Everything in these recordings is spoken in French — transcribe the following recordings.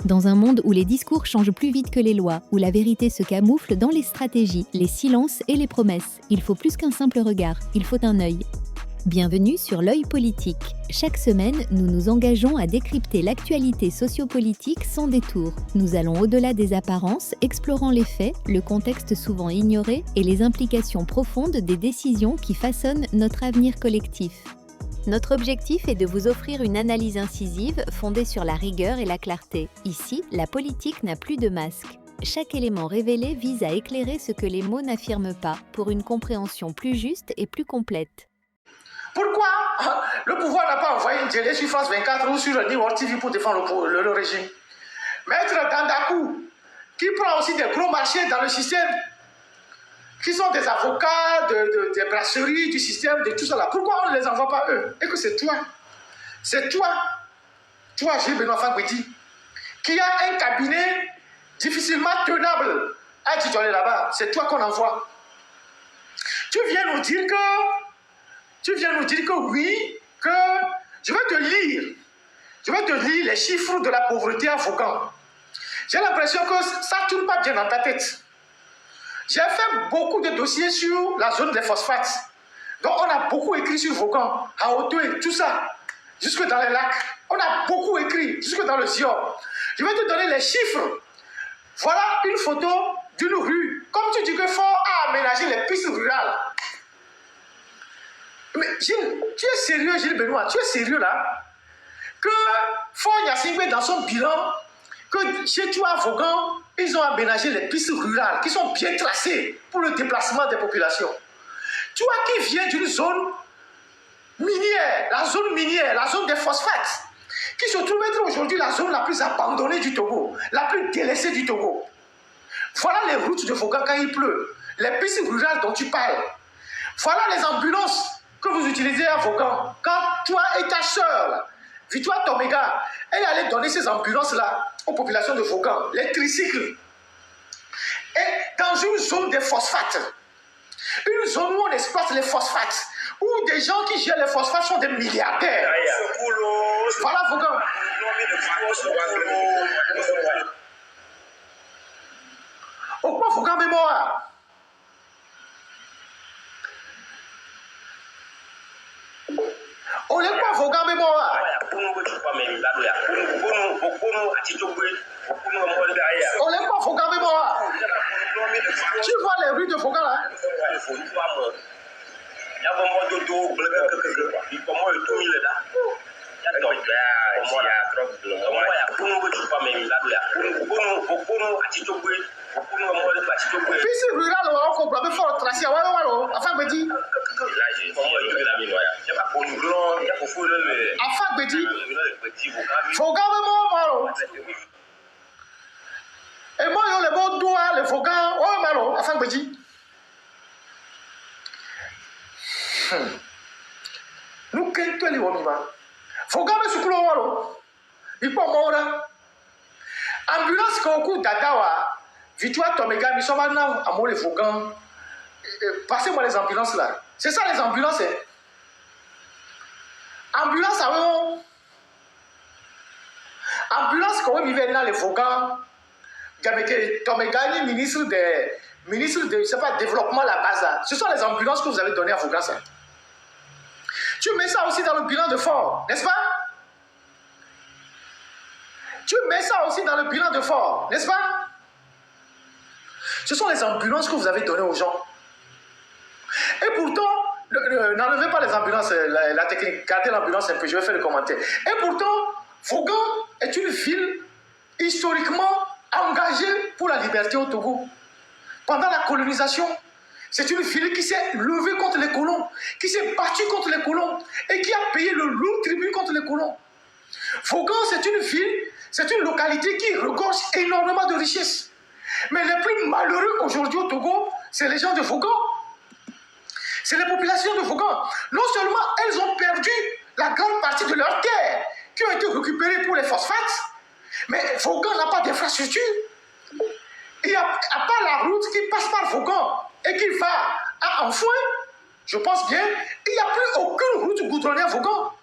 Dans un monde où les discours changent plus vite que les lois, où la vérité se camoufle dans les stratégies, les silences et les promesses, il faut plus qu'un simple regard, il faut un œil. Bienvenue sur l'œil politique. Chaque semaine, nous nous engageons à décrypter l'actualité sociopolitique sans détour. Nous allons au-delà des apparences, explorant les faits, le contexte souvent ignoré et les implications profondes des décisions qui façonnent notre avenir collectif. Notre objectif est de vous offrir une analyse incisive fondée sur la rigueur et la clarté. Ici, la politique n'a plus de masque. Chaque élément révélé vise à éclairer ce que les mots n'affirment pas, pour une compréhension plus juste et plus complète. Pourquoi le pouvoir n'a pas envoyé une télé sur France 24 ou sur le New World TV pour défendre le régime? Maître Dandakou, qui prend aussi des gros marchés dans le système, qui sont des avocats, des brasseries, du système, de tout ça là. Pourquoi on ne les envoie pas eux? Et que c'est toi, Gilles Benoît Fagbedi, qui a un cabinet difficilement tenable à titulaire là-bas. C'est toi qu'on envoie. Tu viens nous dire que oui, que je vais te lire les chiffres de la pauvreté à Vaughan. J'ai l'impression que ça ne tourne pas bien dans ta tête. J'ai fait beaucoup de dossiers sur la zone des phosphates. Donc on a beaucoup écrit sur Vaughan, à Hauteuil, tout ça, jusque dans les lacs. On a beaucoup écrit, jusque dans le Sior. Je vais te donner les chiffres. Voilà une photo d'une rue. Comme tu dis qu'il faut aménager les pistes rurales. Mais Gilles, tu es sérieux, Gilles Benoît? Tu es sérieux là? Que Fort Gnassingbé, dans son bilan, que chez toi à Vaughan, ils ont aménagé les pistes rurales qui sont bien tracées pour le déplacement des populations. Toi qui viens d'une zone minière, la zone des phosphates, qui se trouve être aujourd'hui la zone la plus abandonnée du Togo, la plus délaissée du Togo. Voilà les routes de Vaughan quand il pleut, les pistes rurales dont tu parles. Voilà les ambulances que vous utilisez à Vaughan. Quand toi et ta soeur, Victoire Tomega, elle allait donner ces ambulances-là aux populations de Vaughan, les tricycles. Et dans une zone des phosphates, une zone où on exploite les phosphates, où des gens qui gèrent les phosphates sont des milliardaires. Voilà Vaughan. Au point Vaughan mémoire. On n'est pas Vaughan mémoire. On n'est pas Vaughan mémoire. Tu vois les rues de Vaughan là? Piste rurale, on comprend fort tracé. Enfin, Bedi. Enfin, Bedi. Vaughan mémoire. Et moi, il y a les bons doigts, les Vaughan. Oh, malo. Enfin, Bedi. Nous, qu'est-ce que les hommes Vaughan me souffle au malo. Il peut mourir. Ambulance Koku Dadawa, Victoire Tomega, nous sommes maintenant à Mole Vaughan. Passez-moi les ambulances là. C'est ça les ambulances. Hein? Ambulance à eux. Ambulance quand ils viennent dans les Vaughan. Tomega, ministre de je sais pas, développement la base là. Ce sont les ambulances que vous avez données à Vaughan. Ça. Tu mets ça aussi dans le bilan de Fort, n'est-ce pas? Tu mets ça aussi dans le bilan de Fort, n'est-ce pas? Ce sont les ambulances que vous avez données aux gens. Et pourtant, n'enlevez pas les ambulances, la technique, gardez l'ambulance un peu, je vais faire le commentaire. Et pourtant, Vaughan est une ville historiquement engagée pour la liberté au Togo. Pendant la colonisation, c'est une ville qui s'est levée contre les colons, qui s'est battue contre les colons et qui a payé le lourd tribut contre les colons. Vaughan, c'est une ville, c'est une localité qui regorge énormément de richesses. Mais les plus malheureux aujourd'hui au Togo, c'est les gens de Vaughan. C'est les populations de Vaughan. Non seulement elles ont perdu la grande partie de leurs terres qui ont été récupérées pour les phosphates, mais Vaughan n'a pas d'infrastructure. Et à part la route qui passe par Vaughan et qui va à Enfouin, je pense bien, il n'y a plus aucune route goudronnée à Vaughan.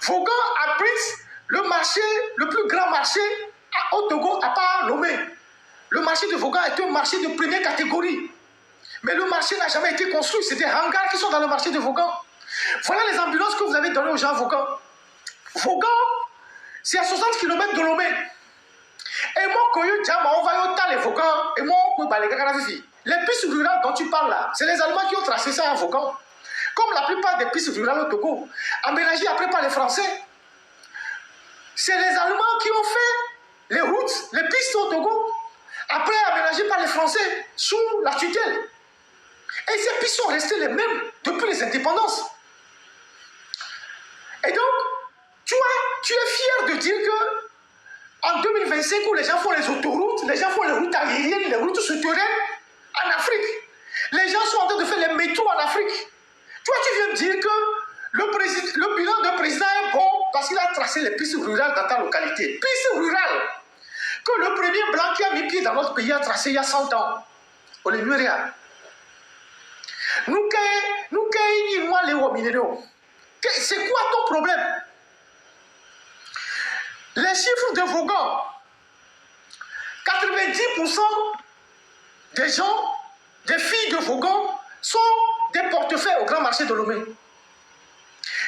Vaughan abrite le marché, le plus grand marché au Togo, à part Lomé, le marché de Vaughan est un marché de première catégorie. Mais le marché n'a jamais été construit. C'est des hangars qui sont dans le marché de Vaughan. Voilà les ambulances que vous avez données aux gens à Vaughan. Vaughan, c'est à 60 km de Lomé. Et moi, quand on va au les Vaughan, et moi, on peut les les pistes rurales dont tu parles là, c'est les Allemands qui ont tracé ça à Vaughan. Comme la plupart des pistes rurales au Togo, aménagées après par les Français. C'est les Allemands qui ont fait les routes, les pistes au Togo, après aménagées par les Français, sous la tutelle. Et ces pistes sont restées les mêmes depuis les indépendances. Et donc, tu es fier de dire que en 2025, où les gens font les autoroutes, les gens font les routes aériennes, les routes souterraines en Afrique, les gens sont en train de faire les métros en Afrique. Toi, tu viens de dire que le bilan d'un président est bon parce qu'il a tracé les pistes rurales dans ta localité. Pistes rurales que le premier blanc qui a mis pied dans notre pays a tracé il y a 100 ans. On les nuit rien. C'est quoi ton problème? Les chiffres de Vaughan, 90% des gens, des filles de Vaughan sont des portefeuilles au grand marché de Lomé.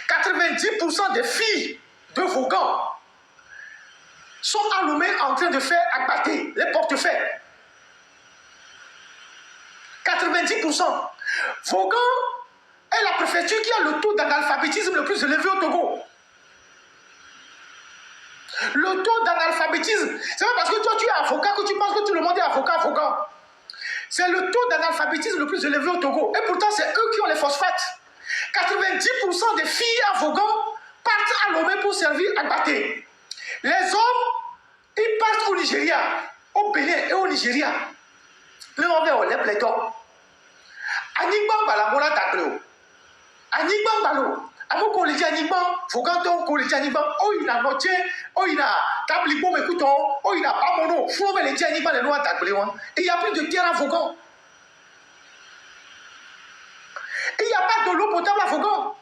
90% des filles de Vaughan sont à Lomé en train de faire abattre les portefeuilles. 90%. Vaughan est la préfecture qui a le taux d'analphabétisme le plus élevé au Togo. Le taux d'analphabétisme, c'est pas parce que toi tu es avocat que tu penses que tout le monde est avocat à Vaughan. C'est le taux d'analphabétisme le plus élevé au Togo. Et pourtant, c'est eux qui ont les phosphates. 90% des filles à Vaughan partent à Lomé pour servir à Baté. Les hommes, ils partent au Nigeria, au Bénin et au Nigeria. Le nom est les pléthores. Anigban Balamola Dabreo. Anigban Balo. Amo collège Anigban, Vaughan collège Anigban. Oh, il a noté, oh, il a tablibo, écoutons, oh, il a pas mono. Faut les dire Anigban les lois Dabreo. Et il n'y a plus de terre à Vaughan. Et il n'y a pas de l'eau potable à Vaughan.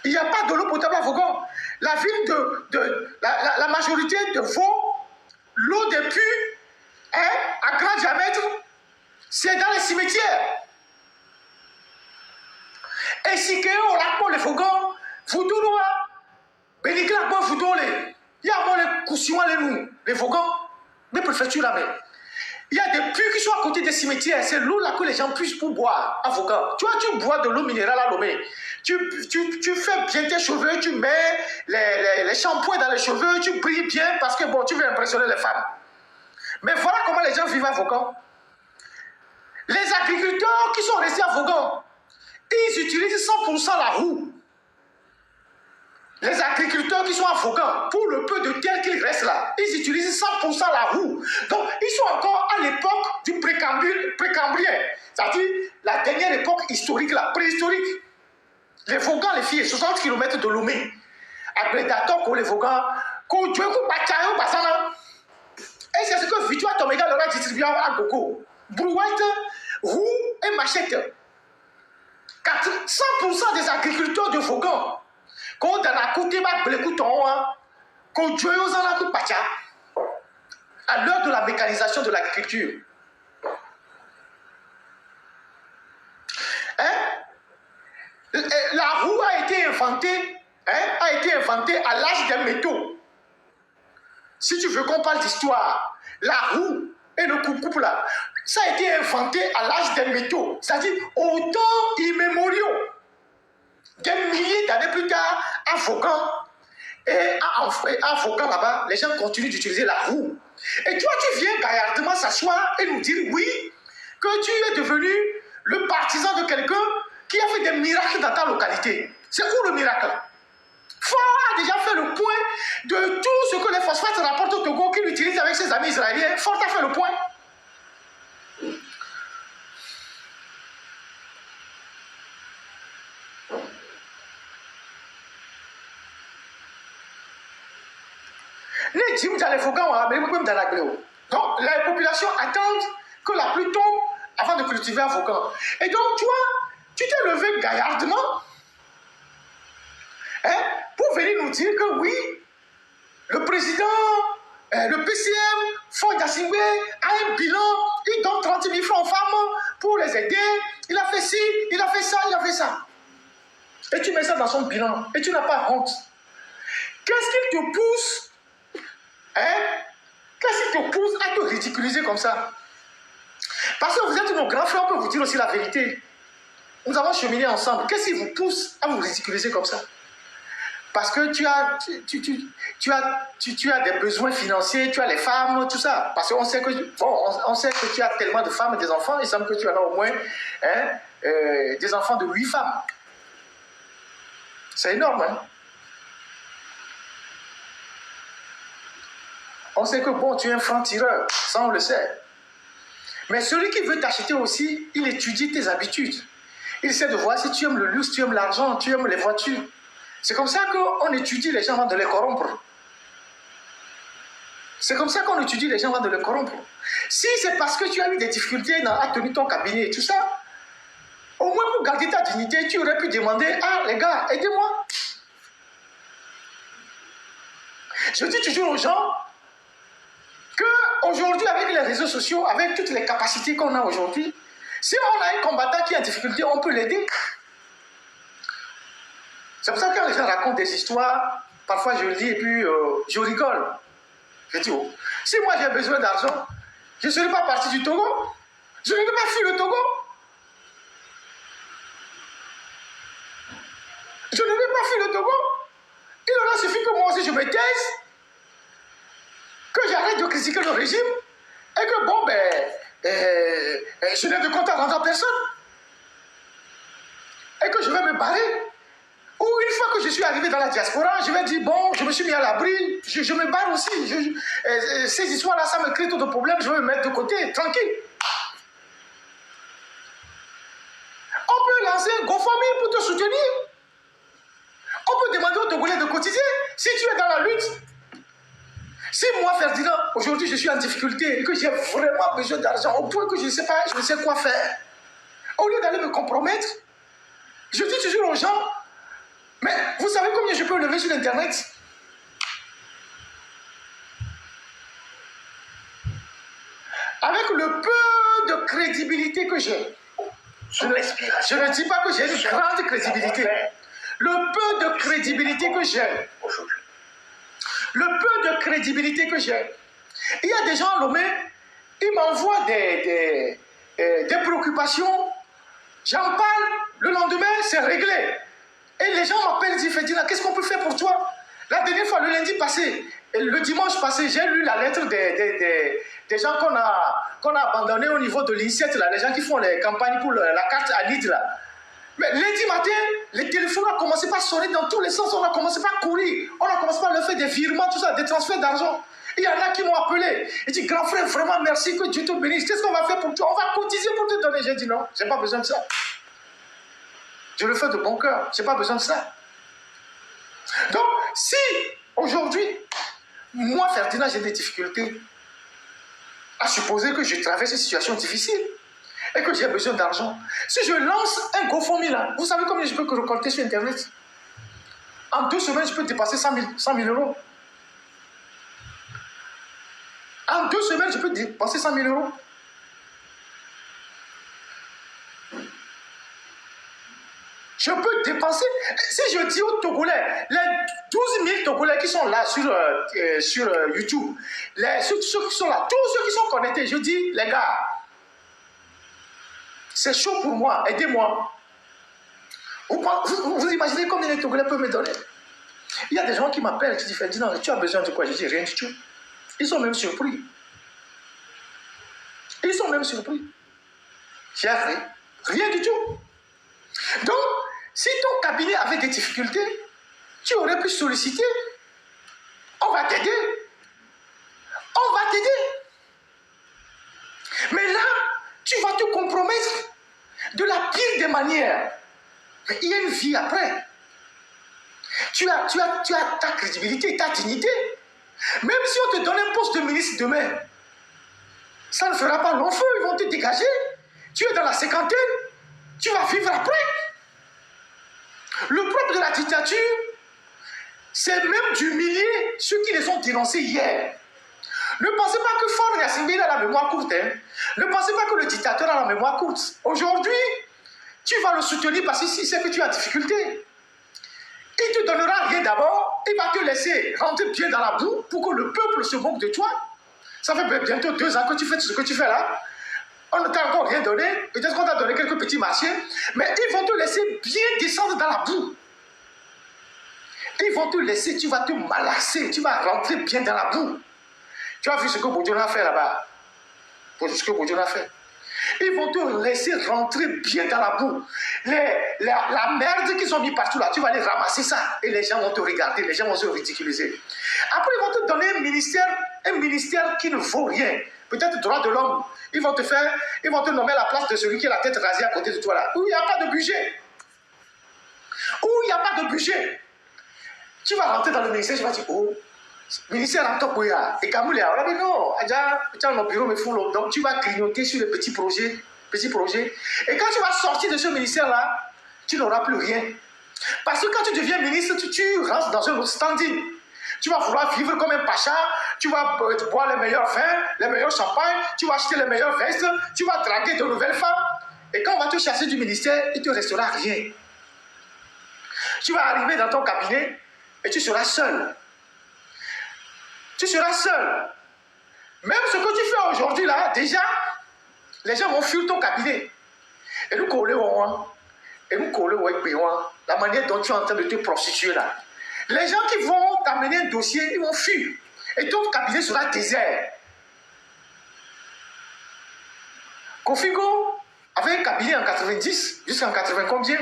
Il n'y a pas de l'eau potable à Vaughan. La ville la majorité de Vaud, l'eau des puits, à grand diamètre, c'est dans les cimetières. Et si que on a pour les Vaughan, Foudoua, Bénicla, bon Foudoulé, il y a bon les coussins, les Vaughan, mais préfecture là même. Il y a des puits qui sont à côté des cimetières. C'est l'eau là que les gens puissent pour boire à Vaughan. Tu vois, tu bois de l'eau minérale à Lomé. Tu fais bien tes cheveux, tu mets les shampoings dans les cheveux, tu brilles bien parce que bon, tu veux impressionner les femmes. Mais voilà comment les gens vivent à Vaughan. Les agriculteurs qui sont restés à Vaughan, ils utilisent 100% la roue. Les agriculteurs qui sont à Vaughan, pour le peu de terre qu'il reste là, ils utilisent 100% la roue. Donc, ils sont encore à l'époque du précambrien. C'est-à-dire la dernière époque historique, là, préhistorique. Les Vaughan, les filles, 60 km de Lomé. Après Datok, les Vaughan, et c'est ce que Victoire Toméga leur a distribué à Gogo. Brouette, roue et machette. 100% des agriculteurs de Vaughan, quand on a côté à l'heure de la mécanisation de l'agriculture. La roue a été inventée à l'âge des métaux. Si tu veux qu'on parle d'histoire, la roue et le coupe là, ça a été inventé à l'âge des métaux, c'est-à-dire au temps immémoriaux. Des milliers d'années plus tard, à Vaughan, et à Vaughan là-bas, les gens continuent d'utiliser la roue. Et toi, tu viens gaillardement s'asseoir et nous dire, oui, que tu es devenu le partisan de quelqu'un qui a fait des miracles dans ta localité. C'est où le miracle? Fort a déjà fait le point de tout ce que les phosphates rapportent au Togo qu'il utilise avec ses amis israéliens. Fort a fait le point. Donc, la population attend que la pluie tombe avant de cultiver à Vaughan. Et donc, toi, tu t'es levé gaillardement pour venir nous dire que oui, le président, le PCM, Ford Assingbe, a un bilan, il donne 30 000 francs aux femmes pour les aider, il a fait ci, il a fait ça, il a fait ça. Et tu mets ça dans son bilan, et tu n'as pas honte. Qu'est-ce qui te pousse, qu'est-ce qui te pousse à te ridiculiser comme ça? Parce que vous êtes nos grands frères, on peut vous dire aussi la vérité. Nous avons cheminé ensemble. Qu'est-ce qui vous pousse à vous ridiculiser comme ça? Parce que tu as des besoins financiers, tu as les femmes, tout ça. Parce qu'on sait que, on sait que tu as tellement de femmes et des enfants, il semble que tu en as au moins des enfants de 8 femmes. C'est énorme, hein? On sait que, bon, tu es un franc-tireur, ça on le sait. Mais celui qui veut t'acheter aussi, il étudie tes habitudes. Il essaie de voir si tu aimes le luxe, tu aimes l'argent, tu aimes les voitures. C'est comme ça qu'on étudie les gens avant de les corrompre. C'est comme ça qu'on étudie les gens avant de les corrompre. Si c'est parce que tu as eu des difficultés à tenir ton cabinet et tout ça, au moins pour garder ta dignité, tu aurais pu demander, ah les gars, aidez-moi. Je dis toujours aux gens qu'aujourd'hui, avec les réseaux sociaux, avec toutes les capacités qu'on a aujourd'hui, si on a un combattant qui est en difficulté, on peut l'aider. C'est pour ça que quand les gens racontent des histoires, parfois je lis et puis je rigole. Je dis, oh, si moi j'ai besoin d'argent, je ne serai pas parti du Togo. Je ne vais pas fuir le Togo. Je ne vais pas fuir le Togo. Il aura suffi que moi aussi je me taise, que j'arrête de critiquer le régime, et que bon, je n'ai de compte à rendre à personne. Et que je vais me barrer. Ou une fois que je suis arrivé dans la diaspora, je vais dire, bon, je me suis mis à l'abri, je me barre aussi. Ces histoires-là, ça me crée trop de problèmes, je vais me mettre de côté, tranquille. On peut lancer un GoFundMe pour te soutenir. On peut demander aux Togolais de cotiser si tu es dans la lutte. Si moi, Ferdinand, aujourd'hui je suis en difficulté et que j'ai vraiment besoin d'argent au point que je ne sais pas, je ne sais quoi faire, au lieu d'aller me compromettre, je dis toujours aux gens, mais vous savez combien je peux lever sur Internet? Avec le peu de crédibilité que j'ai, je ne dis pas que j'ai une grande crédibilité, le peu de crédibilité que j'ai, le peu de crédibilité que j'ai. Il y a des gens à Lomé, ils m'envoient des préoccupations, j'en parle, le lendemain c'est réglé. Et les gens m'appellent et disent, Ferdinand, qu'est-ce qu'on peut faire pour toi? La dernière fois, le lundi passé, et le dimanche passé, j'ai lu la lettre des gens qu'on a abandonnés au niveau de l'INSET, les gens qui font les campagnes pour la carte à l'ID. Mais lundi matin, les téléphones ont commencé par sonner dans tous les sens, on a commencé par courir, on a commencé par leur faire des virements, tout ça, des transferts d'argent. Il y en a qui m'ont appelé. Ils disent, grand frère, vraiment merci, que Dieu te bénisse. Qu'est-ce qu'on va faire pour toi? On va cotiser pour te donner. J'ai dit non, je n'ai pas besoin de ça. Je le fais de bon cœur, je n'ai pas besoin de ça. Donc, si aujourd'hui, moi, Ferdinand, j'ai des difficultés, à supposer que je traverse une situation difficile et que j'ai besoin d'argent, si je lance un GoFundMe là, vous savez combien je peux récolter sur Internet? En 2 semaines, je peux dépasser 100 000 euros. En 2 semaines, je peux dépasser 100 000 euros. Je peux dépenser, si je dis aux Togolais, les 12 000 Togolais qui sont là sur YouTube, ceux qui sont là, tous ceux qui sont connectés, je dis, les gars, c'est chaud pour moi, aidez-moi. Vous imaginez combien les Togolais peuvent me donner? Il y a des gens qui m'appellent, qui disent, Ferdinand, tu as besoin de quoi? Je dis, rien du tout. Ils sont même surpris. Ils sont même surpris. J'ai rien du tout. Donc, si ton cabinet avait des difficultés, tu aurais pu solliciter. On va t'aider. On va t'aider. Mais là, tu vas te compromettre de la pire des manières. Mais il y a une vie après. Tu as ta crédibilité, ta dignité. Même si on te donne un poste de ministre demain, ça ne fera pas long feu, ils vont te dégager. Tu es dans la cinquantaine, tu vas vivre après. Le propre de la dictature, c'est même d'humilier ceux qui les ont dénoncés hier. Ne pensez pas que Faure Gnassingbé a la mémoire courte. Hein. Ne pensez pas que le dictateur a la mémoire courte. Aujourd'hui, tu vas le soutenir parce qu'il sait que tu es en difficulté. Il ne te donnera rien d'abord. Il va te laisser rentrer bien dans la boue pour que le peuple se moque de toi. Ça fait bientôt 2 ans que tu fais ce que tu fais là. On ne t'a encore rien donné. Peut-être qu'on t'a donné quelques petits marchés. Mais ils vont te laisser bien descendre dans la boue. Ils vont te laisser, tu vas te malaxer. Tu vas rentrer bien dans la boue. Tu as vu ce que Bodjona a fait là-bas. Ce que Bodjona a fait. Ils vont te laisser rentrer bien dans la boue. La merde qu'ils ont mis partout là, tu vas aller ramasser ça. Et les gens vont te regarder, les gens vont se ridiculiser. Après, ils vont te donner un ministère qui ne vaut rien. Peut-être droit de l'homme. Ils vont te nommer à la place de celui qui a la tête rasée à côté de toi là. Où il n'y a pas de budget. Où il n'y a pas de budget. Tu vas rentrer dans le ministère, tu vas dire, oh, ministère en top, et Kamoulia, on a dit non, dans bureau, mais fou, donc tu vas grignoter sur les petits projets. Et quand tu vas sortir de ce ministère-là, tu n'auras plus rien. Parce que quand tu deviens ministre, tu rentres dans un autre standing. Tu vas vouloir vivre comme un pacha, tu vas boire les meilleurs vins, les meilleurs champagnes, tu vas acheter les meilleures vestes, tu vas draguer de nouvelles femmes. Et quand on va te chasser du ministère, il ne te restera rien. Tu vas arriver dans ton cabinet et tu seras seul. Tu seras seul. Même ce que tu fais aujourd'hui là, déjà, les gens vont fuir ton cabinet. Et nous collons, la manière dont tu es en train de te prostituer là. Les gens qui vont t'amener un dossier, ils vont fuir. Et ton cabinet sera désert. Kofigo avait un cabinet en 90, jusqu'en 80 combien.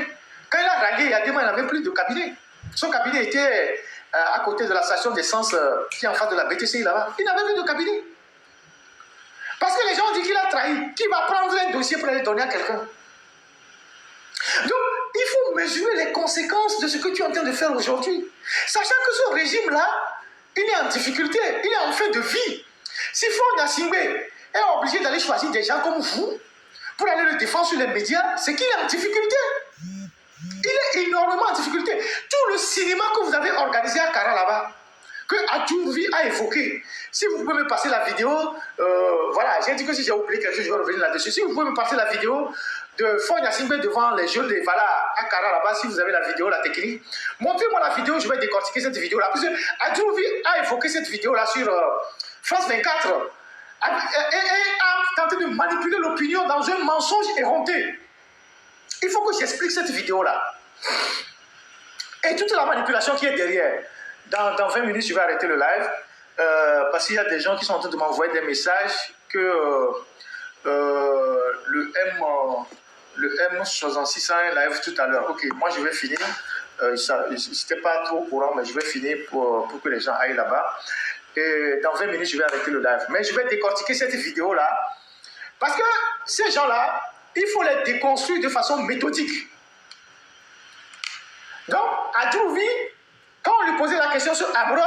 Quand il a rallié, il y a 2 mois, il n'avait plus de cabinet. Son cabinet était à côté de la station d'essence qui est en face de la BTCI là-bas. Il n'avait plus de cabinet. Parce que les gens ont dit qu'il a trahi. Qui va prendre un dossier pour aller donner à quelqu'un? Donc, il faut mesurer les conséquences de ce que tu es en train de faire aujourd'hui. Sachant que ce régime-là, il est en difficulté, il est en fin de vie. Si Faure Gnassingbé est obligé d'aller choisir des gens comme vous pour aller le défendre sur les médias, c'est qu'il est en difficulté. Il est énormément en difficulté. Tout le cinéma que vous avez organisé à Kara là-bas, que Adjouvi a évoqué. Si vous pouvez me passer la vidéo, voilà, j'ai dit que si j'ai oublié quelque chose, je vais revenir là-dessus. Si vous pouvez me passer la vidéo de Faure Gnassingbé devant les jeux de Vala à Kara là-bas, si vous avez la vidéo, la technique, montrez-moi la vidéo, je vais décortiquer cette vidéo-là. Parce que Adjouvi a évoqué cette vidéo-là sur France 24 et a tenté de manipuler l'opinion dans un mensonge éhonté. Il faut que j'explique cette vidéo-là. Et toute la manipulation qui est derrière. Dans 20 minutes, je vais arrêter le live. Parce qu'il y a des gens qui sont en train de m'envoyer des messages que le M66 a un live tout à l'heure. Ok, moi je vais finir. C'était pas trop courant, mais je vais finir pour que les gens aillent là-bas. Et dans 20 minutes, je vais arrêter le live. Mais je vais décortiquer cette vidéo-là. Parce que ces gens-là, il faut les déconstruire de façon méthodique. Donc, Adjouvi, quand on lui posait la question sur Amron,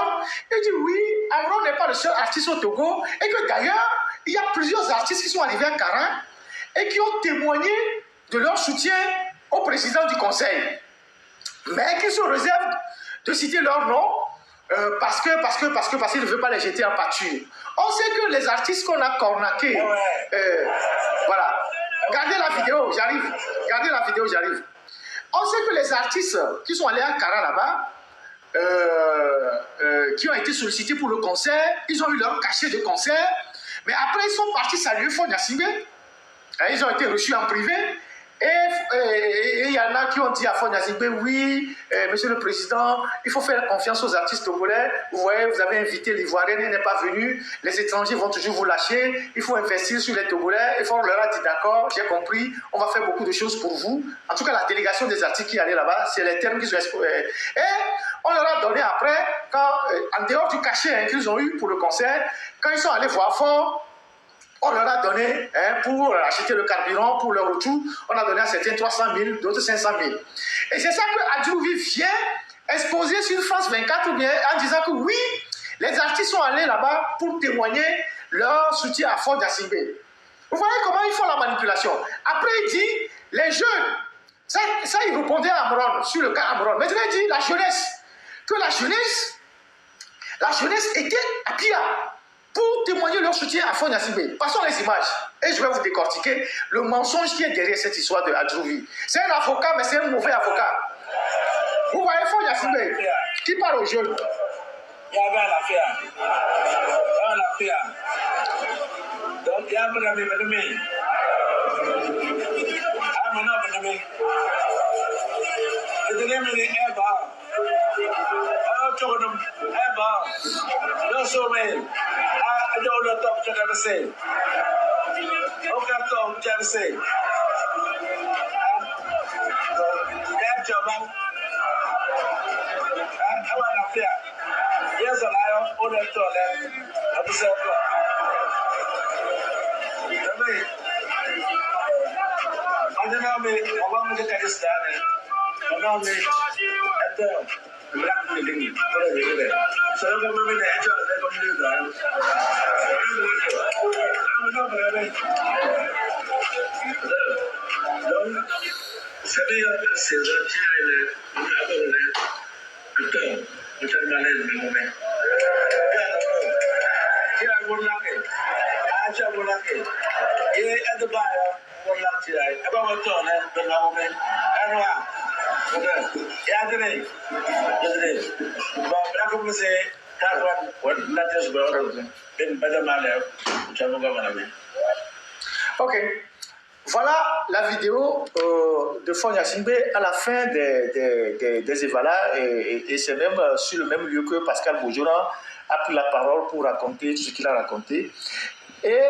il dit oui, Amron n'est pas le seul artiste au Togo, et que d'ailleurs, il y a plusieurs artistes qui sont arrivés à Kara et qui ont témoigné de leur soutien au président du conseil. Mais qui se réservent de citer leur nom parce qu'ils ne veulent pas les jeter en pâture. On sait que les artistes qu'on a cornaqués, voilà. Regardez la vidéo, j'arrive. Regardez la vidéo, j'arrive. On sait que les artistes qui sont allés à Kara là-bas, qui ont été sollicités pour le concert, ils ont eu leur cachet de concert, mais après ils sont partis saluer Faure Gnassingbé. Ils ont été reçus en privé. Et il y en a qui ont dit à Faure Gnassingbé, oui, monsieur le président, il faut faire confiance aux artistes togolais. Vous voyez, vous avez invité l'Ivoirien, il n'est pas venu. Les étrangers vont toujours vous lâcher. Il faut investir sur les Togolais. Et Faure leur a dit, d'accord, j'ai compris, on va faire beaucoup de choses pour vous. En tout cas, la délégation des artistes qui allaient là-bas, c'est les termes qu'ils ont exposés. Et on leur a donné après, quand, en dehors du cachet qu'ils ont eu pour le concert, quand ils sont allés voir Faure, on leur a donné, pour acheter le carburant, pour le retour, on a donné à certains 300 000, d'autres 500 000. Et c'est ça que Adjouvi vient exposer sur France 24 en disant que oui, les artistes sont allés là-bas pour témoigner leur soutien à Faure Gnassingbé. Vous voyez comment ils font la manipulation. Après, il dit, les jeunes, ça il répondait à Amron, sur le cas Amron. Maintenant, il dit, la jeunesse, que la jeunesse était à Pia pour témoigner leur soutien à Fonia Sibé. Passons les images et je vais vous décortiquer le mensonge qui est derrière cette histoire de Adjouvi. C'est un avocat, mais c'est un mauvais avocat. Vous voyez Fonia Sibé qui parle aux jeunes. Il y avait l'affaire. Donc, il y a un peu de Yes, and I am on that toilet at the same time. I don't know me, I want to get this done. I don't know at the black building. So I'm going to the edge of the community. Ok, voilà la vidéo de Fonia Sibé à la fin des évalas et c'est même sur le même lieu que Pascal Bojora a pris la parole pour raconter ce qu'il a raconté. Et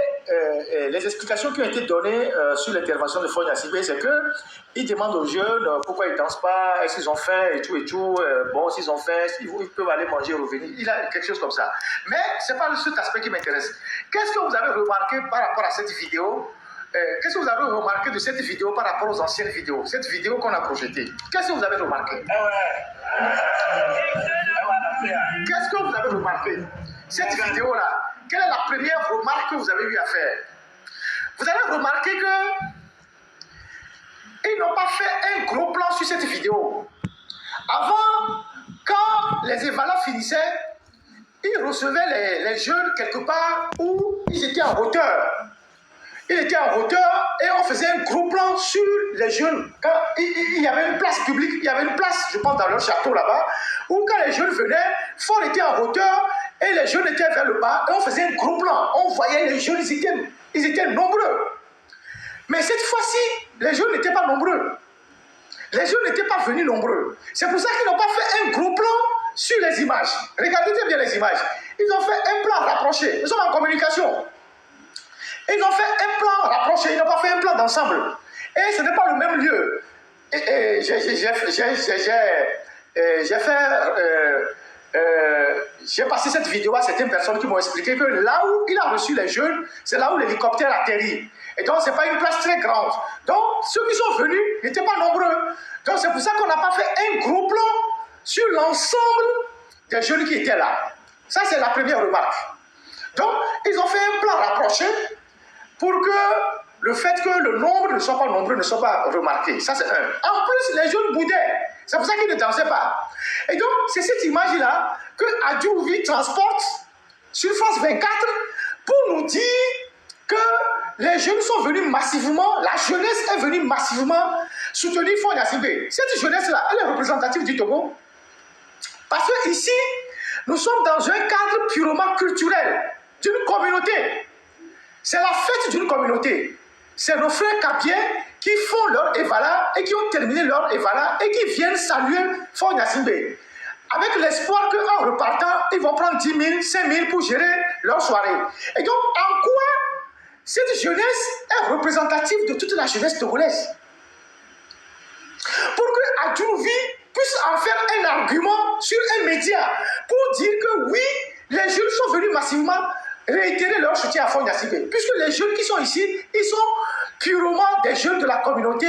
les explications qui ont été données sur l'intervention de Fonia Sibé, c'est qu'il demande aux jeunes pourquoi ils ne dansent pas, est-ce qu'ils ont faim et tout. Bon, s'ils ont faim, ils peuvent aller manger et revenir. Il a quelque chose comme ça. Mais ce n'est pas cet aspect qui m'intéresse. Qu'est-ce que vous avez remarqué par rapport à cette vidéo? Qu'est-ce que vous avez remarqué de cette vidéo par rapport aux anciennes vidéos? Cette vidéo qu'on a projetée. Qu'est-ce que vous avez remarqué? Qu'est-ce que vous avez remarqué? Cette vidéo-là, quelle est la première remarque que vous avez eu à faire? Vous avez remarqué que ils n'ont pas fait un gros plan sur cette vidéo. Avant, quand les évaluations finissaient, ils recevaient les jeunes quelque part où ils étaient en hauteur. Ils étaient en hauteur et on faisait un gros plan sur les jeunes. Quand il y avait une place publique, il y avait une place, je pense, dans leur château là-bas, où quand les jeunes venaient, Fort était en hauteur et les jeunes étaient vers le bas et on faisait un gros plan. On voyait les jeunes, ils étaient nombreux. Mais cette fois-ci, les jeunes n'étaient pas nombreux. Les jeunes n'étaient pas venus nombreux. C'est pour ça qu'ils n'ont pas fait un gros plan sur les images. Regardez bien les images. Ils ont fait un plan rapproché. Nous sommes en communication. Ils ont fait un plan rapproché, ils n'ont pas fait un plan d'ensemble. Et ce n'est pas le même lieu. J'ai passé cette vidéo à certaines personnes qui m'ont expliqué que là où il a reçu les jeunes, c'est là où l'hélicoptère atterrit. Et donc, ce n'est pas une place très grande. Donc, ceux qui sont venus n'étaient pas nombreux. Donc, c'est pour ça qu'on n'a pas fait un gros plan sur l'ensemble des jeunes qui étaient là. Ça, c'est la première remarque. Donc, ils ont fait un plan rapproché pour que le fait que le nombre ne soit pas nombreux ne soit pas remarqué. Ça, c'est un. En plus, les jeunes boudaient. C'est pour ça qu'ils ne dansaient pas. Et donc, c'est cette image-là que Adjouvi transporte sur France 24 pour nous dire que les jeunes sont venus massivement, la jeunesse est venue massivement soutenir Fonia Sibé. Cette jeunesse-là, elle est représentative du Togo. Parce que ici, nous sommes dans un cadre purement culturel d'une communauté. C'est la fête d'une communauté. C'est nos frères capiens qui font leur évala et qui ont terminé leur évala et qui viennent saluer Fonia Sibé. Avec l'espoir qu'en repartant, ils vont prendre 10 000, 5 000 pour gérer leur soirée. Et donc, en quoi cette jeunesse est représentative de toute la jeunesse togolaise? Pour que Adjouvi puisse en faire un argument sur un média pour dire que oui, les jeunes sont venus massivement réitérer leur soutien à Fonia Sibé. Puisque les jeunes qui sont ici, ils sont purement des jeunes de la communauté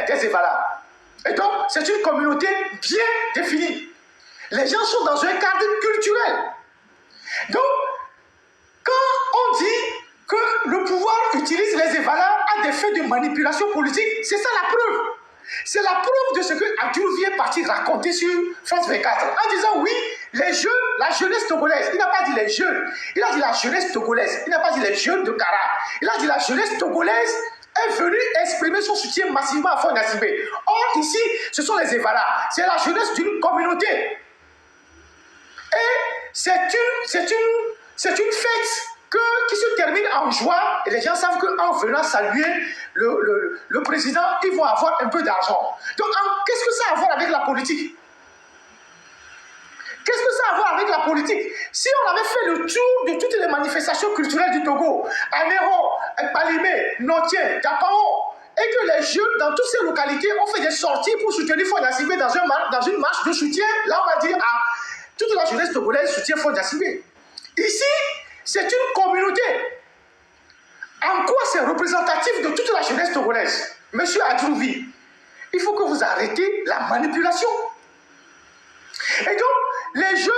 des Évalas. Et donc, c'est une communauté bien définie. Les gens sont dans un cadre culturel. Donc, quand on dit que le pouvoir utilise les Évalas à des fins de manipulation politique, c'est ça la preuve. C'est la preuve de ce que Adjourvi est parti raconter sur France 24 en disant oui, les jeunes, la jeunesse togolaise. Il n'a pas dit les jeunes, il a dit la jeunesse togolaise. Il n'a pas dit les jeunes de Kara. Il a dit la jeunesse togolaise est venue exprimer son soutien massivement à Faure Gnassingbé. Or, ici, ce sont les Évara. C'est la jeunesse d'une communauté. Et c'est une fête qui se termine en joie. Et les gens savent qu'en venant saluer le président, ils vont avoir un peu d'argent. Donc, qu'est-ce que ça a à voir avec la politique? Qu'est-ce que ça a à voir avec la politique? Si on avait fait le tour de toutes les manifestations culturelles du Togo, Anéro, Palimé, Notien, Dapao, et que les jeunes dans toutes ces localités ont fait des sorties pour soutenir Faure Gnassingbé dans une marche de soutien, là on va dire, ah, toute la jeunesse togolaise soutient Faure Gnassingbé. Ici, c'est une communauté. En quoi c'est représentatif de toute la jeunesse togolaise? Monsieur Adjourvi, il faut que vous arrêtez la manipulation. Et donc, les jeunes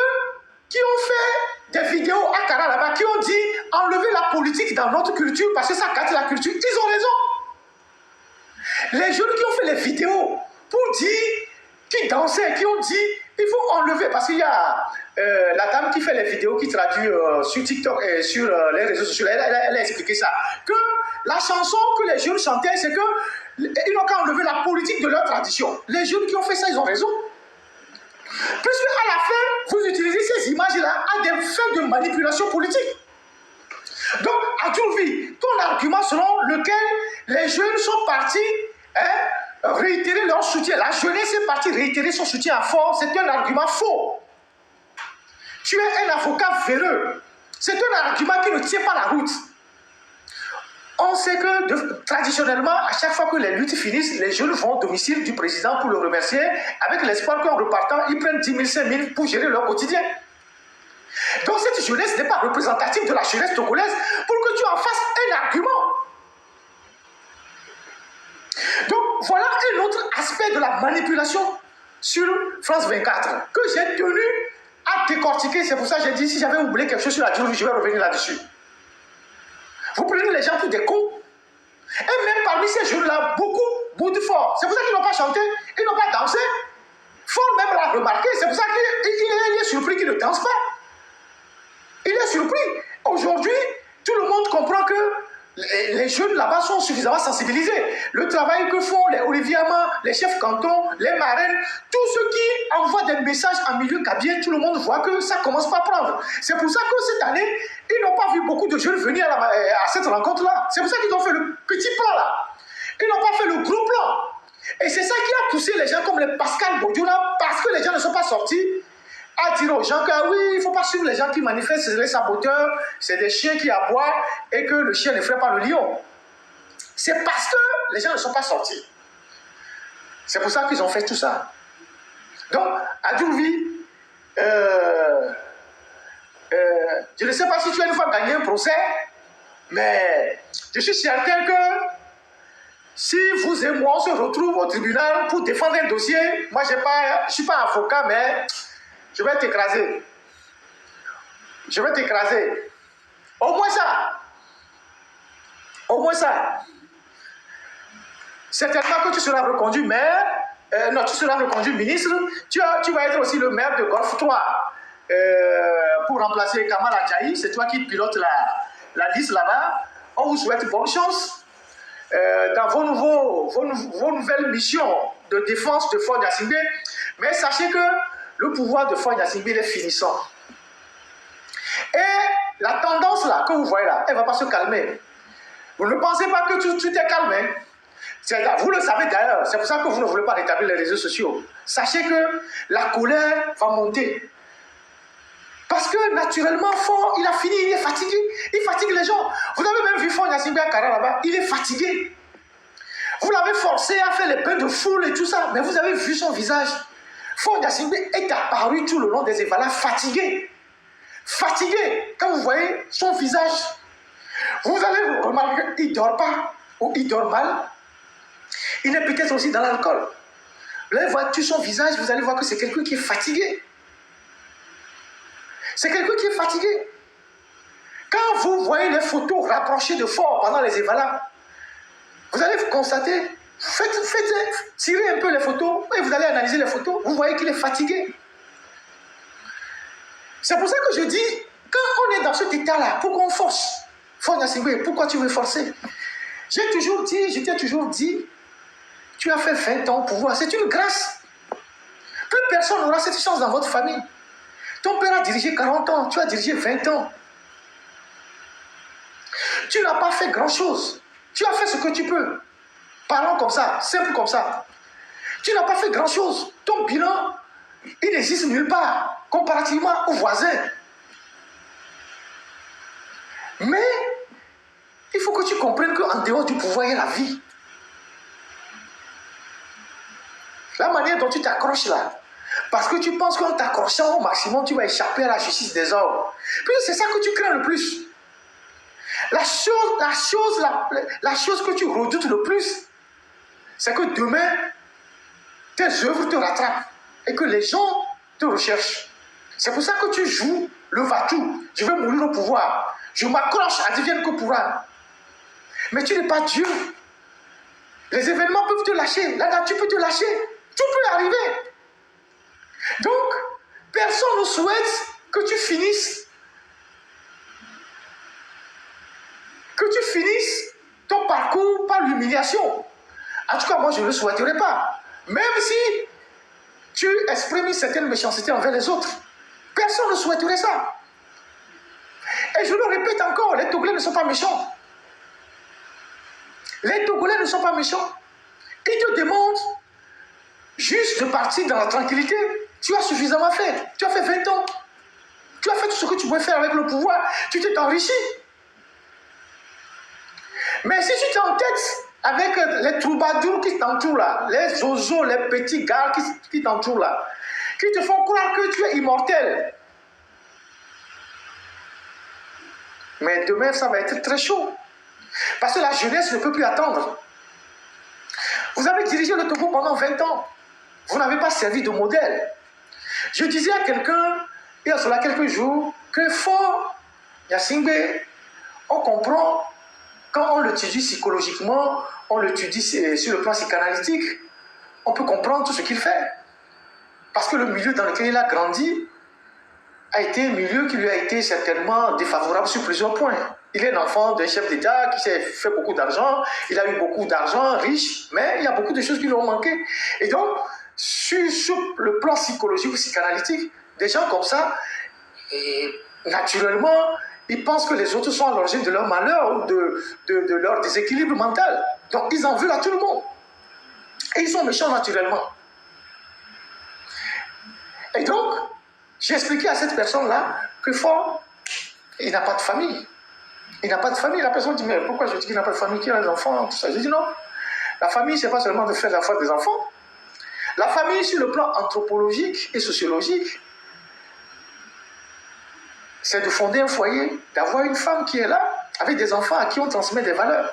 qui ont fait des vidéos à Kara là-bas, qui ont dit enlever la politique dans notre culture parce que ça casse la culture, ils ont raison. Les jeunes qui ont fait les vidéos pour dire, qui dansaient, qui ont dit il faut enlever, parce qu'il y a la dame qui fait les vidéos, qui traduit sur TikTok et sur les réseaux sociaux, elle a expliqué ça, que la chanson que les jeunes chantaient, c'est qu'ils n'ont qu'à enlever la politique de leur tradition. Les jeunes qui ont fait ça, ils ont raison. Puisque à la fin, vous utilisez ces images-là à des fins de manipulation politique. Donc, Adjourvi, ton argument selon lequel les jeunes sont partis réitérer leur soutien, la jeunesse est partie réitérer son soutien à Faure, c'est un argument faux. Tu es un avocat véreux. C'est un argument qui ne tient pas la route. On sait que traditionnellement, à chaque fois que les luttes finissent, les jeunes vont au domicile du président pour le remercier, avec l'espoir qu'en repartant, ils prennent 10 000, 5 000 pour gérer leur quotidien. Donc cette jeunesse n'est pas représentative de la jeunesse togolaise pour que tu en fasses un argument. Donc voilà un autre aspect de la manipulation sur France 24 que j'ai tenu à décortiquer. C'est pour ça que j'ai dit, si j'avais oublié quelque chose sur la Adjourvi, je vais revenir là-dessus. Vous prenez les gens pour des cons. Et même parmi ces jeunes-là, beaucoup de Faure. C'est pour ça qu'ils n'ont pas chanté, ils n'ont pas dansé. Faure même l'a remarqué, c'est pour ça qu'il est surpris qu'ils ne dansent pas. Il est surpris. Aujourd'hui, tout le monde comprend que les jeunes là-bas sont suffisamment sensibilisés. Le travail que font les Olivier Ama, les chefs cantons, les marraines, tous ceux qui envoient des messages en milieu cabien, tout le monde voit que ça ne commence pas à prendre. C'est pour ça que cette année, ils n'ont pas vu beaucoup de jeunes venir à cette rencontre-là. C'est pour ça qu'ils ont fait le petit plan là. Ils n'ont pas fait le gros plan. Et c'est ça qui a poussé les gens comme les Pascal Bodjoula, parce que les gens ne sont pas sortis, à dire aux gens que oui, il ne faut pas suivre les gens qui manifestent, c'est les saboteurs, c'est des chiens qui aboient et que le chien ne ferait pas le lion. C'est parce que les gens ne sont pas sortis. C'est pour ça qu'ils ont fait tout ça. Donc, Adjourvi, je ne sais pas si tu as une fois gagné un procès, mais je suis certain que si vous et moi on se retrouve au tribunal pour défendre un dossier, moi je ne suis pas avocat, mais je vais t'écraser. Je vais t'écraser. Au moins ça. Au moins ça. Certainement que tu seras reconduit maire. Non, tu seras reconduit ministre. Tu vas être aussi le maire de Golfe 3 pour remplacer Kamal Adjaï. C'est toi qui pilotes la liste là-bas. On vous souhaite bonne chance dans vos nouvelles missions de défense de Faure Gnassingbé. Mais sachez que le pouvoir de Faure Gnassingbé est finissant. Et la tendance là que vous voyez là, elle ne va pas se calmer. Vous ne pensez pas que tout est calme. Vous le savez d'ailleurs, c'est pour ça que vous ne voulez pas rétablir les réseaux sociaux. Sachez que la colère va monter. Parce que naturellement, Faure, il a fini, il est fatigué. Il fatigue les gens. Vous avez même vu Faure Gnassingbé à Kara là-bas, il est fatigué. Vous l'avez forcé à faire les bains de foule et tout ça, mais vous avez vu son visage. Faure Gnassingbé est apparu tout le long des Évara fatigué. Fatigué. Quand vous voyez son visage, vous allez remarquer qu'il ne dort pas ou il dort mal. Il est peut-être aussi dans l'alcool. Là, vous voyez son visage, vous allez voir que c'est quelqu'un qui est fatigué. C'est quelqu'un qui est fatigué. Quand vous voyez les photos rapprochées de Faure pendant les Évara, vous allez constater Tirez un peu les photos et vous allez analyser les photos. Vous voyez qu'il est fatigué. C'est pour ça que je dis, quand on est dans cet état-là, pourquoi on force? Pourquoi tu veux forcer? Je t'ai toujours dit, tu as fait 20 ans au pouvoir, c'est une grâce. Plus personne n'aura cette chance dans votre famille. Ton père a dirigé 40 ans, tu as dirigé 20 ans. Tu n'as pas fait grand-chose. Tu as fait ce que tu peux. Parlons comme ça, simple comme ça. Tu n'as pas fait grand-chose. Ton bilan, il n'existe nulle part, comparativement aux voisins. Mais, il faut que tu comprennes qu'en dehors du pouvoir, il y a la vie. La manière dont tu t'accroches là, parce que tu penses qu'en t'accrochant au maximum, tu vas échapper à la justice des hommes. Puis c'est ça que tu crains le plus. La chose que tu redoutes le plus, c'est que demain, tes œuvres te rattrapent et que les gens te recherchent. C'est pour ça que tu joues le va-tout. Je vais mourir au pouvoir. Je m'accroche à devienne que pourra. Mais tu n'es pas Dieu. Les événements peuvent te lâcher. La nature peut te lâcher. Tout peut arriver. Donc, personne ne souhaite que tu finisses ton parcours par l'humiliation. En tout cas, moi, je ne le souhaiterais pas. Même si tu exprimes une certaine méchanceté envers les autres. Personne ne souhaiterait ça. Et je le répète encore, les Togolais ne sont pas méchants. Les Togolais ne sont pas méchants. Ils te demandent juste de partir dans la tranquillité. Tu as suffisamment fait. Tu as fait 20 ans. Tu as fait tout ce que tu pouvais faire avec le pouvoir. Tu t'es enrichi. Mais si tu t'entêtes avec les troubadours qui t'entourent là, les zozos, les petits gars qui t'entourent là, qui te font croire que tu es immortel. Mais demain, ça va être très chaud. Parce que la jeunesse ne peut plus attendre. Vous avez dirigé le Togo pendant 20 ans. Vous n'avez pas servi de modèle. Je disais à quelqu'un, il y a cela quelques jours, que fort Yasingbe, on comprend, quand on l'étudie psychologiquement, on l'étudie sur le plan psychanalytique, on peut comprendre tout ce qu'il fait. Parce que le milieu dans lequel il a grandi a été un milieu qui lui a été certainement défavorable sur plusieurs points. Il est un enfant d'un chef d'État qui s'est fait beaucoup d'argent, il a eu beaucoup d'argent, riche, mais il y a beaucoup de choses qui lui ont manqué. Et donc, sur le plan psychologique ou psychanalytique, des gens comme ça, naturellement, ils pensent que les autres sont à l'origine de leur malheur ou de leur déséquilibre mental. Donc, ils en veulent à tout le monde. Et ils sont méchants naturellement. Et donc, j'ai expliqué à cette personne-là que fort, il n'a pas de famille. Il n'a pas de famille. La personne dit, mais pourquoi je dis qu'il n'a pas de famille, qu'il a des enfants, tout ça. Je dis non. La famille, ce n'est pas seulement de faire la foi des enfants. La famille, sur le plan anthropologique et sociologique, c'est de fonder un foyer, d'avoir une femme qui est là, avec des enfants à qui on transmet des valeurs.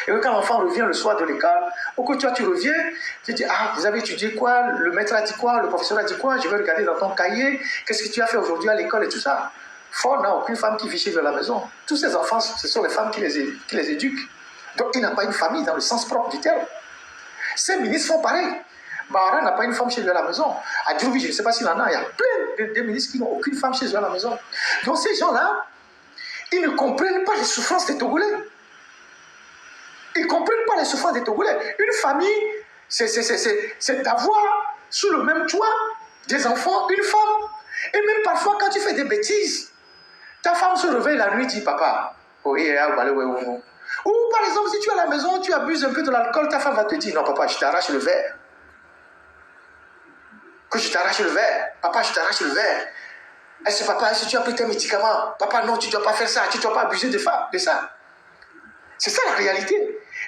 Et quand l'enfant revient le soir de l'école, ou que toi tu reviens, tu dis, ah, vous avez étudié quoi, le maître a dit quoi, le professeur a dit quoi, je vais regarder dans ton cahier, qu'est-ce que tu as fait aujourd'hui à l'école et tout ça. Fort n'a aucune femme qui vit chez lui à la maison. Tous ces enfants, ce sont les femmes qui les éduquent. Donc il n'a pas une famille dans le sens propre du terme. Ces ministres font pareil. Bahara n'a pas une femme chez lui à la maison. À Djoubi, je ne sais pas s'il en a, il y a plein de ministres qui n'ont aucune femme chez eux à la maison. Donc ces gens-là, ils ne comprennent pas les souffrances des Togolais. Ils ne comprennent pas les souffrances des Togolais. Une famille, c'est d'avoir sous le même toit des enfants, une femme. Et même parfois, quand tu fais des bêtises, ta femme se réveille la nuit et dit, papa, oui, ou par exemple, si tu es à la maison, tu abuses un peu de l'alcool, ta femme va te dire, non papa, je t'arrache le verre. Que je t'arrache le verre. Papa, je t'arrache le verre. Est-ce que papa, est-ce que tu as pris tes médicaments? Papa, non, tu ne dois pas faire ça, tu ne dois pas abuser de ça. C'est ça la réalité.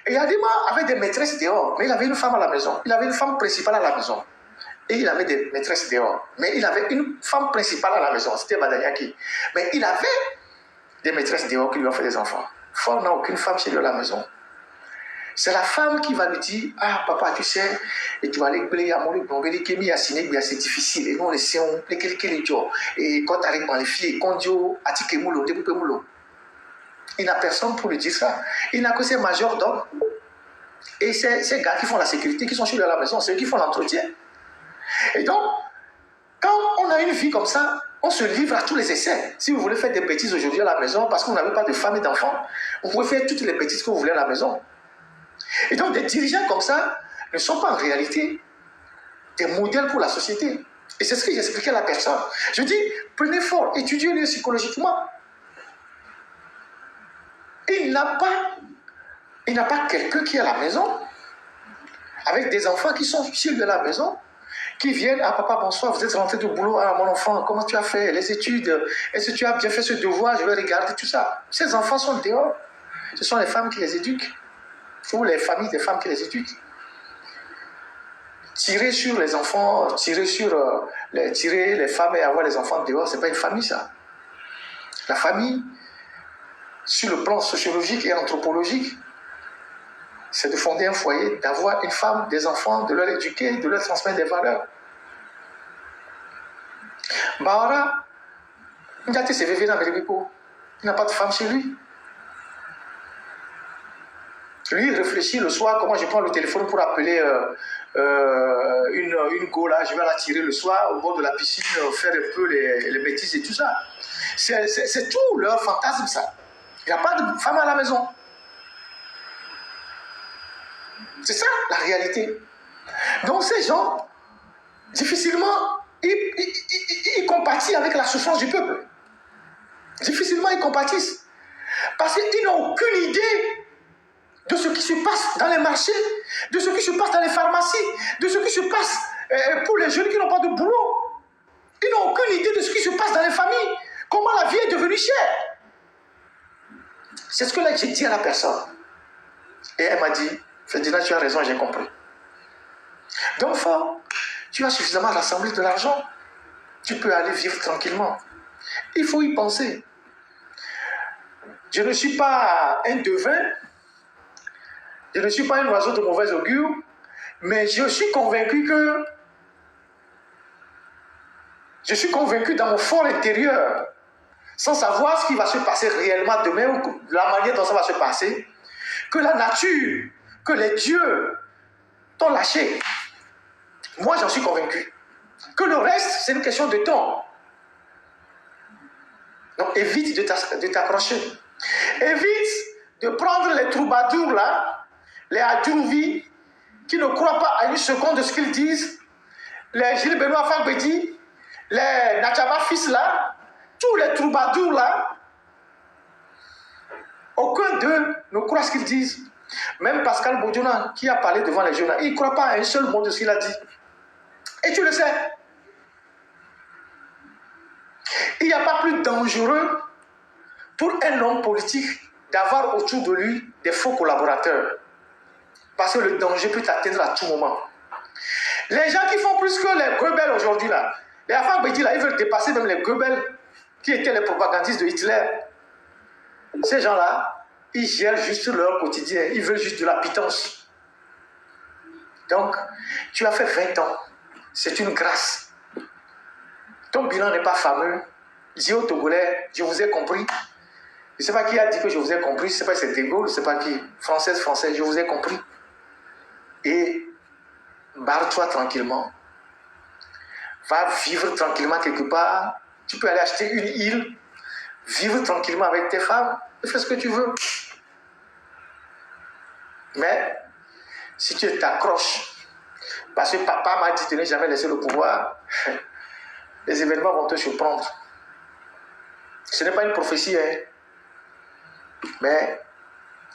Et il y a des gens avec des maîtresses dehors, mais il avait une femme à la maison. Il avait une femme principale à la maison. Et il avait des maîtresses dehors. Mais il avait une femme principale à la maison, c'était Badayaki. Mais il avait des maîtresses dehors qui lui ont fait des enfants. Fort n'a aucune femme chez lui à la maison. C'est la femme qui va lui dire, ah papa, tu sais, et tu vas aller plaider à mon livre, c'est difficile. Et nous, on essaie, on plaît quelqu'un jour. Et quand tu arrives dans les filles, quand Dieu a dit que moulot, il n'a personne pour lui dire ça. Il n'a que ses majordomes. Et ces gars qui font la sécurité, qui sont chez lui à la maison, c'est eux qui font l'entretien. Et donc, quand on a une vie comme ça, on se livre à tous les essais. Si vous voulez faire des bêtises aujourd'hui à la maison, parce que vous n'avez pas de femme et d'enfants, vous pouvez faire toutes les bêtises que vous voulez à la maison. Et donc, des dirigeants comme ça ne sont pas en réalité des modèles pour la société. Et c'est ce que j'expliquais à la personne. Je dis, prenez fort, étudiez-le psychologiquement. Il n'a pas quelqu'un qui est à la maison, avec des enfants qui sont chez lui à la maison, qui viennent, ah papa, bonsoir, vous êtes rentré du boulot, ah mon enfant, comment tu as fait les études, est-ce que tu as bien fait ce devoir, je vais regarder tout ça. Ces enfants sont dehors, ce sont les femmes qui les éduquent, ou les familles des femmes qui les éduquent. Tirer sur les enfants, tirer les femmes et avoir les enfants dehors, c'est pas une famille ça. La famille, sur le plan sociologique et anthropologique, c'est de fonder un foyer, d'avoir une femme, des enfants, de leur éduquer, de leur transmettre des valeurs. Bahara, il n'a pas de femme chez lui. Lui, il réfléchit le soir, comment je prends le téléphone pour appeler une go là, je vais la tirer le soir au bord de la piscine, faire un peu les bêtises et tout ça. C'est tout leur fantasme ça. Il n'y a pas de femme à la maison. C'est ça la réalité. Donc ces gens, difficilement, ils compatissent avec la souffrance du peuple. Difficilement ils compatissent. Parce qu'ils n'ont aucune idée de ce qui se passe dans les marchés, de ce qui se passe dans les pharmacies, de ce qui se passe pour les jeunes qui n'ont pas de boulot. Ils n'ont aucune idée de ce qui se passe dans les familles. Comment la vie est devenue chère. C'est ce que là j'ai dit à la personne. Et elle m'a dit, Ferdinand, tu as raison, j'ai compris. Donc, fort, tu as suffisamment rassemblé de l'argent. Tu peux aller vivre tranquillement. Il faut y penser. Je ne suis pas un devin. Je ne suis pas un oiseau de mauvaise augure. Mais je suis convaincu que... Je suis convaincu dans mon fort intérieur, sans savoir ce qui va se passer réellement demain ou la manière dont ça va se passer, que la nature, que les dieux t'ont lâché. Moi, j'en suis convaincu. Que le reste, c'est une question de temps. Donc, évite de t'accrocher. Évite de prendre les troubadours là, les Adjouvi, qui ne croient pas à une seconde de ce qu'ils disent, les Gilles Benoît Fagbedi, les Nachaba fils là, tous les troubadours là, aucun d'eux ne croit ce qu'ils disent. Même Pascal Bodjona, qui a parlé devant les jeunes, il ne croit pas à un seul mot de ce qu'il a dit. Et tu le sais. Il n'y a pas plus dangereux pour un homme politique d'avoir autour de lui des faux collaborateurs. Parce que le danger peut t'atteindre à tout moment. Les gens qui font plus que les rebelles aujourd'hui là, les Afghans là, ils veulent dépasser même les rebelles qui étaient les propagandistes de Hitler. Ces gens-là, ils gèrent juste leur quotidien. Ils veulent juste de la pitance. Donc, tu as fait 20 ans. C'est une grâce. Ton bilan n'est pas fameux. Dis aux Togolais, je vous ai compris. Je ne sais pas qui a dit que je vous ai compris. Je ne sais pas si c'est De Gaulle, je ne sais pas qui. Française, je vous ai compris. Et barre-toi tranquillement. Va vivre tranquillement quelque part. Tu peux aller acheter une île. Vivre tranquillement avec tes femmes. Fais ce que tu veux. Mais, si tu t'accroches, parce que papa m'a dit de ne jamais laisser le pouvoir, les événements vont te surprendre. Ce n'est pas une prophétie, hein, mais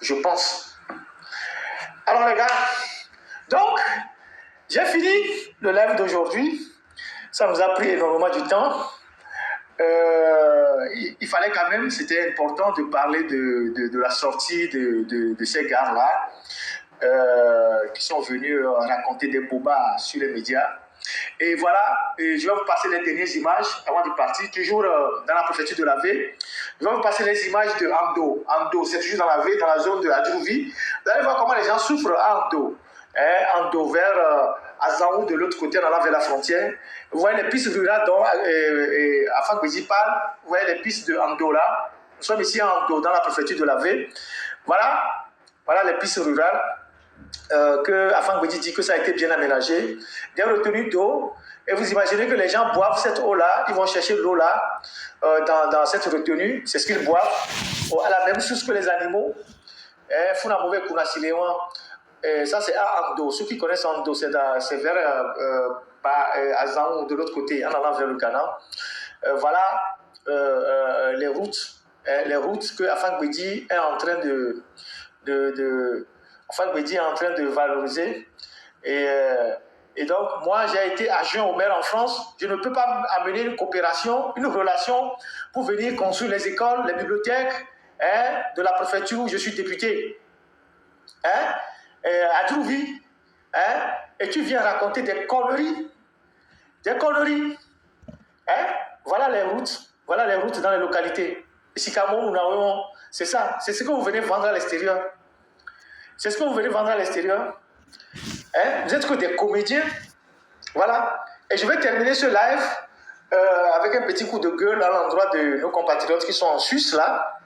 je pense. Alors les gars, donc, j'ai fini le live d'aujourd'hui. Ça nous a pris énormément du temps. Il fallait quand même, c'était important de parler de la sortie de ces gars-là qui sont venus raconter des bobas sur les médias. Et voilà, je vais vous passer les dernières images avant de partir, toujours dans la préfecture de la V. Je vais vous passer les images de Ando. Ando, c'est toujours dans la V, dans la zone de Adjouvi. Vous allez voir comment les gens souffrent à Ando. Ando vers Azaou, de l'autre côté, en allant vers la frontière. Vous voyez les pistes rurales dont afin que j'y parle. Vous voyez les pistes de Ando là. Nous sommes ici à Ando, dans la préfecture de la V. Voilà les pistes rurales. que Afang Bédi dit que ça a été bien aménagé, des retenues d'eau, et vous imaginez que les gens boivent cette eau-là, ils vont chercher l'eau là, dans cette retenue, c'est ce qu'ils boivent, à la même source que les animaux. Funa mauvais ça c'est à Ando. Ceux qui connaissent Ando, c'est vers Azan ou de l'autre côté, en allant vers le Ghana. Voilà les routes que Afang Bédi est en train Afang Bédi est en train de valoriser. Et donc, moi, j'ai été adjoint au maire en France. Je ne peux pas amener une coopération, une relation pour venir construire les écoles, les bibliothèques de la préfecture où je suis député. À Drouvi. Et tu viens raconter des conneries. Des conneries. Voilà les routes. Voilà les routes dans les localités. Sicamo, c'est ça. C'est ce que vous venez vendre à l'extérieur. C'est ce que vous venez vendre à l'extérieur. Vous êtes que des comédiens. Voilà. Et je vais terminer ce live avec un petit coup de gueule à l'endroit de nos compatriotes qui sont en Suisse là.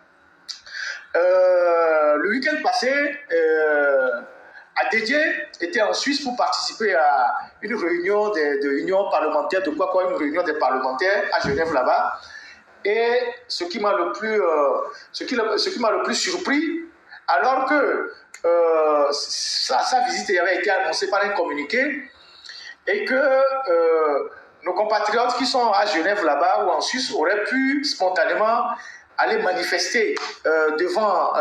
Le week-end passé, Adédié était en Suisse pour participer à une réunion de l'Union parlementaire, une réunion des parlementaires à Genève là-bas. Et ce qui m'a le plus surpris, alors que sa visite avait été annoncée par un communiqué et que nos compatriotes qui sont à Genève là-bas ou en Suisse auraient pu spontanément aller manifester devant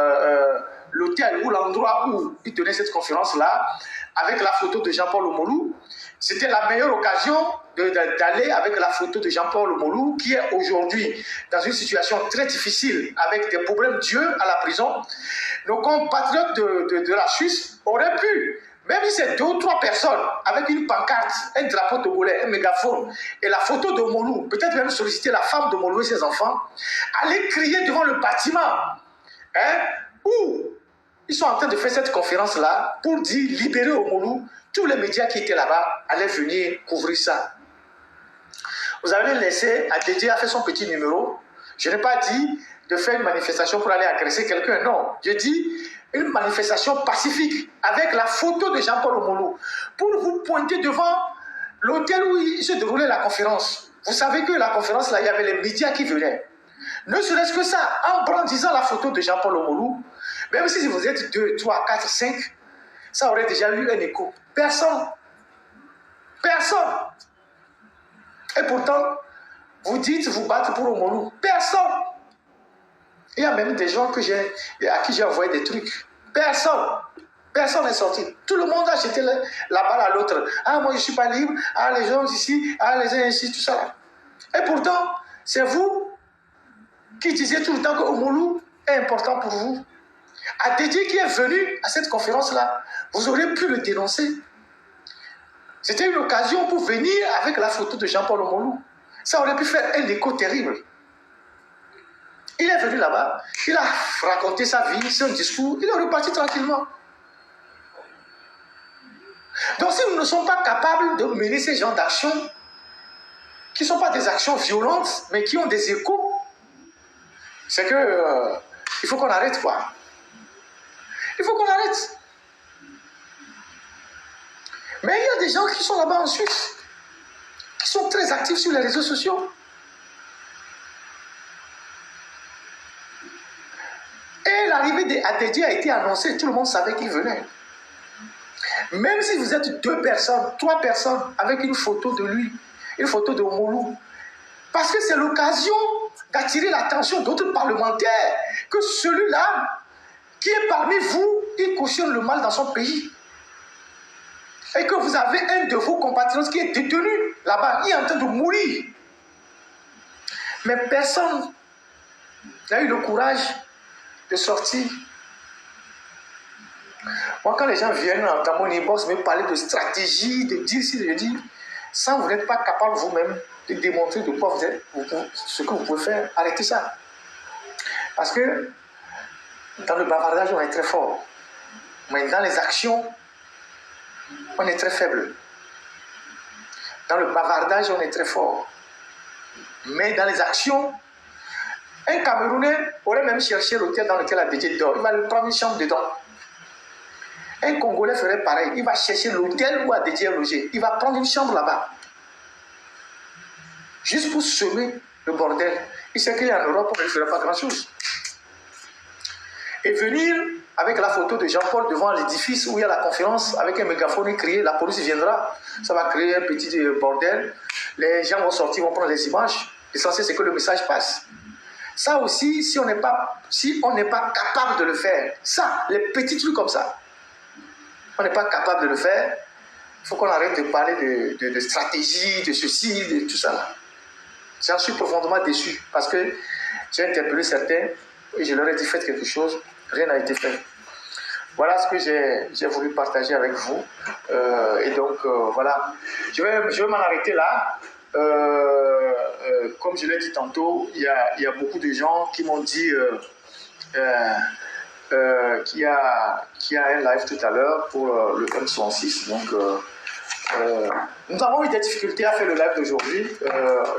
l'hôtel ou l'endroit où ils tenaient cette conférence-là avec la photo de Jean-Paul Omolou. C'était la meilleure occasion d'aller avec la photo de Jean-Paul Omolou qui est aujourd'hui dans une situation très difficile avec des problèmes d'yeux à la prison. Nos compatriotes de la Suisse auraient pu, même si c'est 2 ou 3 personnes avec une pancarte, un drapeau togolais, un mégaphone et la photo de Omolou, peut-être même solliciter la femme d'Omolou et ses enfants, aller crier devant le bâtiment où ils sont en train de faire cette conférence-là pour dire libérer Omolou. Tous les médias qui étaient là-bas allaient venir couvrir ça. Vous avez laissé, Adédié a fait son petit numéro. Je n'ai pas dit de faire une manifestation pour aller agresser quelqu'un, non. Je dis une manifestation pacifique avec la photo de Jean-Paul Omolou pour vous pointer devant l'hôtel où il se déroulait la conférence. Vous savez que la conférence, là, il y avait les médias qui venaient. Ne serait-ce que ça, en brandissant la photo de Jean-Paul Omolou, même si vous êtes 2, 3, 4, 5, ça aurait déjà eu un écho. Personne. Personne. Et pourtant, vous dites vous battre pour Omolou. Personne. Il y a même des gens à qui j'ai envoyé des trucs. Personne. Personne n'est sorti. Tout le monde a jeté la balle à l'autre. Ah, moi je ne suis pas libre. Ah, les gens ici. Ah, les gens ici, tout ça. Et pourtant, c'est vous qui disiez tout le temps que Omolou est important pour vous. Adédié qui est venu à cette conférence-là, vous auriez pu le dénoncer. C'était une occasion pour venir avec la photo de Jean-Paul Omolou. Ça aurait pu faire un écho terrible. Il est venu là-bas, il a raconté sa vie, son discours, il est reparti tranquillement. Donc si nous ne sommes pas capables de mener ces genres d'actions, qui ne sont pas des actions violentes, mais qui ont des échos, c'est que il faut qu'on arrête quoi. Il faut qu'on arrête. Mais il y a des gens qui sont là-bas en Suisse, qui sont très actifs sur les réseaux sociaux. Et l'arrivée d'Adédié a été annoncée, tout le monde savait qu'il venait. Même si vous êtes 2 personnes, 3 personnes, avec une photo de lui, une photo de Omolou, parce que c'est l'occasion d'attirer l'attention d'autres parlementaires, que celui-là, qui est parmi vous, il cautionne le mal dans son pays. Et que vous avez un de vos compatriotes qui est détenu là-bas, il est en train de mourir. Mais personne n'a eu le courage de sortir. Moi, quand les gens viennent dans mon inbox me parler de stratégie, de dire ci, de dire, sans vous n'êtes pas capable vous-même de démontrer de quoi vous êtes, ce que vous pouvez faire, arrêtez ça. Parce que dans le bavardage, on est très fort. Mais dans les actions, on est très faible. Dans le bavardage, on est très fort. Mais dans les actions, un Camerounais aurait même cherché l'hôtel dans lequel Adédié dort. Il va lui prendre une chambre dedans. Un Congolais ferait pareil. Il va chercher l'hôtel où Adedje est logé. Il va prendre une chambre là-bas. Juste pour semer le bordel. Il sait qu'en Europe, on ne ferait pas grand-chose. Et venir avec la photo de Jean-Paul devant l'édifice où il y a la conférence, avec un mégaphone crier, la police viendra. Ça va créer un petit bordel. Les gens vont sortir, vont prendre les images. L'essentiel, c'est que le message passe. Ça aussi, si on n'est pas capable de le faire, ça, les petits trucs comme ça, on n'est pas capable de le faire, il faut qu'on arrête de parler de stratégie, de ceci, de tout ça. J'en suis profondément déçu parce que j'ai interpellé certains et je leur ai dit faites quelque chose, rien n'a été fait. Voilà ce que j'ai voulu partager avec vous. Et donc, voilà, je vais m'en arrêter là. Comme je l'ai dit tantôt, il y a beaucoup de gens qui m'ont dit qu'il y a un live tout à l'heure pour le M66. Donc, nous avons eu des difficultés à faire le live d'aujourd'hui.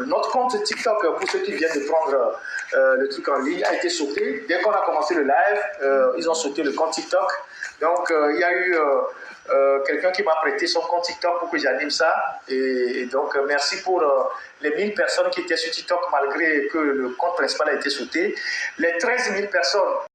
Notre compte TikTok, pour ceux qui viennent de prendre le truc en ligne, a été sauté. Dès qu'on a commencé le live, ils ont sauté le compte TikTok. Donc, il y a eu quelqu'un qui m'a prêté son compte TikTok pour que j'anime ça. Et donc, merci pour les 1000 personnes qui étaient sur TikTok malgré que le compte principal a été sauté. Les 13 000 personnes